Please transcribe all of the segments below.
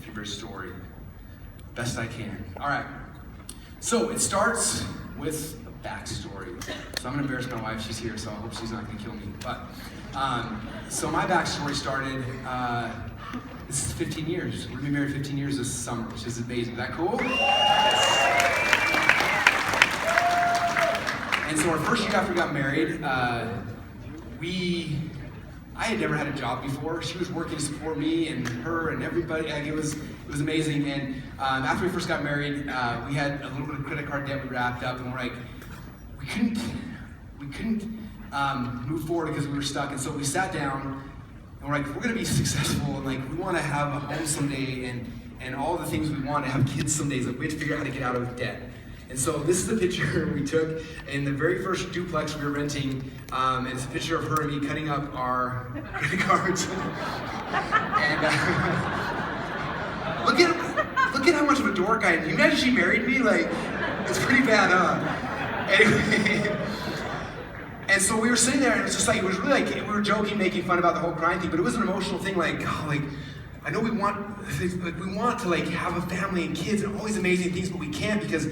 give your story best I can. All right. So it starts with a backstory. So I'm gonna embarrass my wife. She's here, so I hope she's not gonna kill me. But so my backstory started. This is 15 years. We're gonna be married 15 years this summer, which is amazing. Is that cool? And so our first year after we got married, I had never had a job before. She was working to support me and her and everybody. Like, it was amazing. And after we first got married, we had a little bit of credit card debt we wrapped up, and we're like, we couldn't move forward because we were stuck. And so we sat down and we're like, we're gonna be successful, and like we want to have a home someday, and all the things we want to have kids someday. So we had to figure out how to get out of debt. And so this is a picture we took in the very first duplex we were renting, and it's a picture of her and me cutting up our credit cards. And look at how much of a dork I am. Can you imagine she married me? Like, it's pretty bad, huh? Anyway, and so we were sitting there, and it was just like, it was really like, we were joking, making fun about the whole crying thing, but it was an emotional thing, like, oh, like, I know we want to like have a family and kids and all these amazing things, but we can't because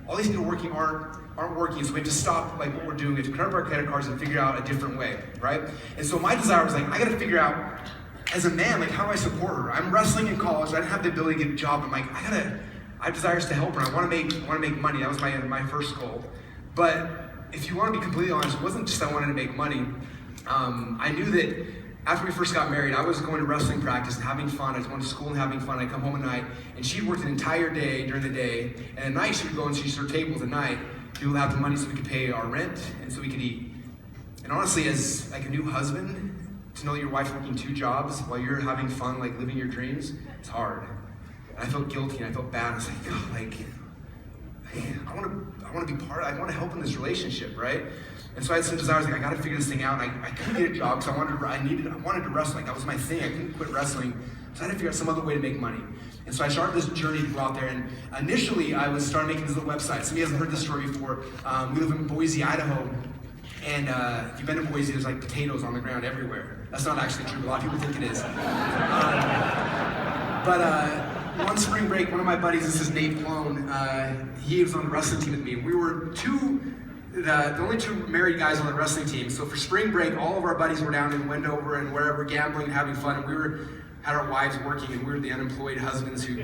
all these people working aren't working, so we have to stop like what we're doing. We have to cut up our credit cards and figure out a different way, right? And so my desire was like, I gotta figure out, as a man, like how do I support her? I'm wrestling in college, I didn't have the ability to get a job. I'm like, I have desires to help her. I wanna make money. That was my first goal. But if you wanna be completely honest, it wasn't just I wanted to make money. I knew that after we first got married, I was going to wrestling practice and having fun. I was going to school and having fun. I'd come home at night, and she'd worked an entire day during the day, and at night she would go and she'd serve tables at night. We would have the money so we could pay our rent and so we could eat. And honestly, as like a new husband, to know that your wife's working 2 jobs while you're having fun, like living your dreams, it's hard. And I felt guilty and I felt bad. I was like, oh, like, I want to be part of it. I want to help in this relationship, right? And so I had some desires, like I gotta figure this thing out. And I couldn't get a job because I wanted to wrestle. Like that was my thing. I couldn't quit wrestling. So I had to figure out some other way to make money. And so I started this journey to go out there. And initially I was starting making this little website. Somebody hasn't heard this story before. We live in Boise, Idaho. And if you've been to Boise, there's like potatoes on the ground everywhere. That's not actually true, but a lot of people think it is. One spring break, one of my buddies, this is Nate Plone, he was on the wrestling team with me. We were the only 2 married guys on the wrestling team. So for spring break, all of our buddies were down in Wendover and wherever, gambling and having fun. And we had our wives working, and we were the unemployed husbands who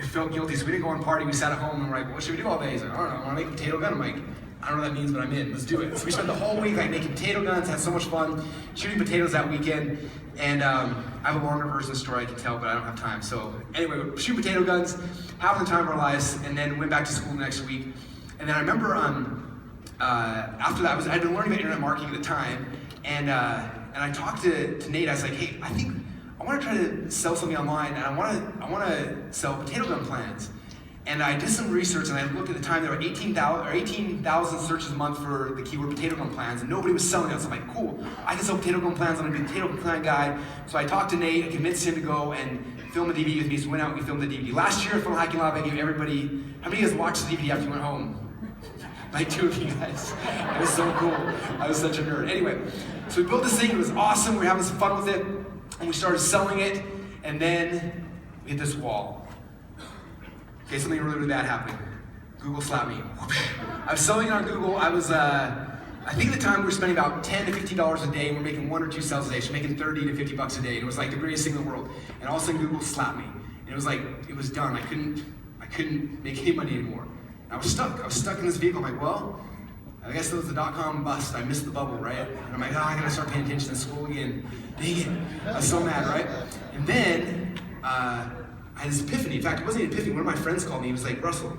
felt guilty. So we didn't go on party. We sat at home and we're like, what should we do all day? He's like, I don't know, I want to make potato gun. I'm like, I don't know what that means, but I'm in. Let's do it. So we spent the whole week like making potato guns, had so much fun, shooting potatoes that weekend. And I have a longer version of the story I can tell, but I don't have time. So anyway, we shooting potato guns, having the time of our lives, and then went back to school the next week. And then I remember after that, I had been learning about internet marketing at the time, and I talked to Nate. I was like, hey, I think I want to try to sell something online, and I want to sell potato gun plans. And I did some research, and I looked at the time, there were 18,000 searches a month for the keyword potato gun plans, and nobody was selling it. So I'm like, cool, I can sell potato gun plans, I'm gonna be a potato gun plan guy. So I talked to Nate, I convinced him to go and film a DVD with me, so we went out and we filmed the DVD. Last year at Film Hacking Live, I gave everybody, how many of you guys watched the DVD after you went home? Like 2 of you guys. It was so cool. I was such a nerd. Anyway, so we built this thing, it was awesome, we were having some fun with it, and we started selling it, and then we hit this wall. Okay, something really, really bad happened. Google slapped me. I was selling it on Google. I was, I think at the time we were spending about $10 to $15 a day, and we're making 1 or 2 sales a day, so making 30 to 50 bucks a day. And it was like the greatest thing in the world. And all of a sudden Google slapped me. And it was like, it was done. I couldn't make any money anymore. And I was stuck in this vehicle. I'm like, well, I guess it was the .com bust. I missed the bubble, right? And I'm like, I gotta start paying attention to school again. Dang it. I was so mad, right? And then, I had this epiphany. In fact, it wasn't an epiphany. One of my friends called me. He was like, Russell,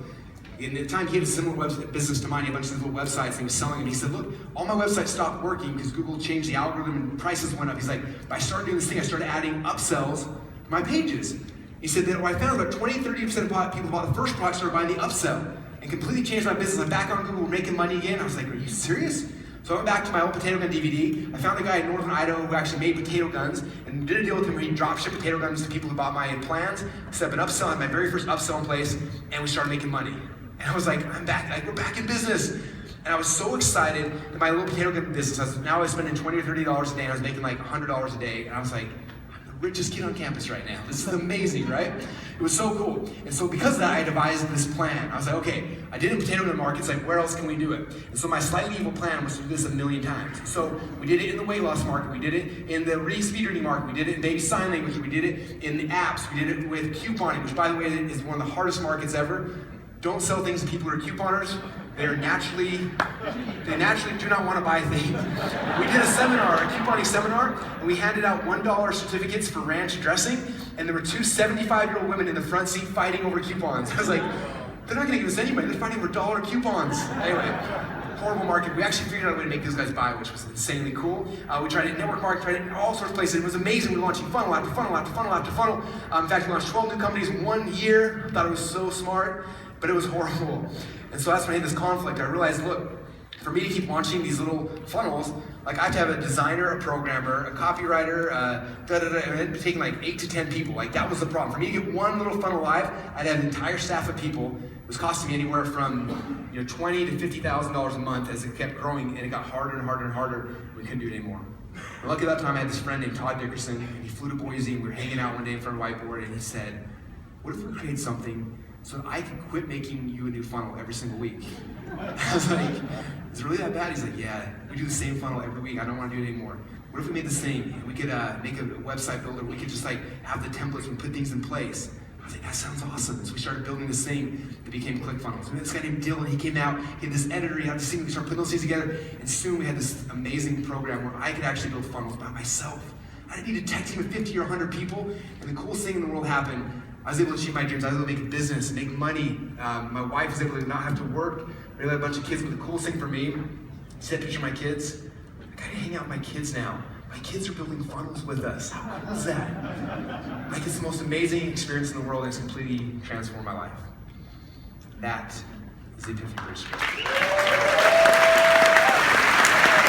in the time he had a similar business to mine, he had a bunch of these little websites, and he was selling them. He said, look, all my websites stopped working because Google changed the algorithm and prices went up. He's like, I started doing this thing, I started adding upsells to my pages. He said that what I found about 20-30% of people bought the first product, started buying the upsell, and completely changed my business. I'm back on Google, we're making money again. I was like, are you serious? So I went back to my old potato gun DVD. I found a guy in northern Idaho who actually made potato guns and did a deal with him where he drop shipped potato guns to people who bought my plans, set up an upsell, had my very first upsell in place, and we started making money. And I was like, I'm back, like, we're back in business. And I was so excited that my little potato gun business, I was spending $20 or $30 a day, and I was making like $100 a day. And I was like, I'm the richest kid on campus right now. This is amazing, right? It was so cool. And so because of that, I devised this plan. I was like, okay, I did it in potato markets, like where else can we do it? And so my slightly evil plan was to do this 1,000,000 times. So we did it in the weight loss market, we did it in the speed reading market, we did it in baby sign language, we did it in the apps, we did it with couponing, which by the way is one of the hardest markets ever. Don't sell things to people who are couponers. They naturally do not want to buy things. We did a seminar, a couponing seminar, and we handed out $1 certificates for ranch dressing, and there were two 75-year-old women in the front seat fighting over coupons. I was like, they're not going to give us any money, they're fighting over dollar coupons. Anyway, horrible market. We actually figured out a way to make those guys buy, which was insanely cool. We tried it in network marketing, tried it in all sorts of places. It was amazing. We were launching funnel after funnel after funnel after funnel. In fact, we launched 12 new companies in 1 year. I thought it was so smart, but it was horrible. And so that's when I had this conflict. I realized, look, for me to keep launching these little funnels, like I have to have a designer, a programmer, a copywriter, and it'd be taking like 8 to 10 people. Like that was the problem. For me to get one little funnel live, I'd have an entire staff of people. It was costing me anywhere from $20,000 to $50,000 a month as it kept growing, and it got harder and harder and harder. We couldn't do it anymore. And luckily at that time I had this friend named Todd Dickerson, and he flew to Boise, and we were hanging out one day in front of a whiteboard, and he said, what if we create something so I can quit making you a new funnel every single week? I was like, is it really that bad? He's like, yeah, we do the same funnel every week. I don't want to do it anymore. What if we made this thing? We could make a website builder. We could just like have the templates and put things in place. I was like, that sounds awesome. And so we started building this thing that became ClickFunnels. We had this guy named Dylan. He came out. He had this editor. He had this thing. We started putting those things together. And soon we had this amazing program where I could actually build funnels by myself. I didn't need a tech team of 50 or 100 people. And the coolest thing in the world happened. I was able to achieve my dreams. I was able to make a business, make money. My wife was able to not have to work. We had a bunch of kids. But the coolest thing for me, see that picture of my kids? I gotta hang out with my kids now. My kids are building funnels with us. How cool is that? Like it's the most amazing experience in the world, and it's completely transformed my life. That is the Epiphany Bridge.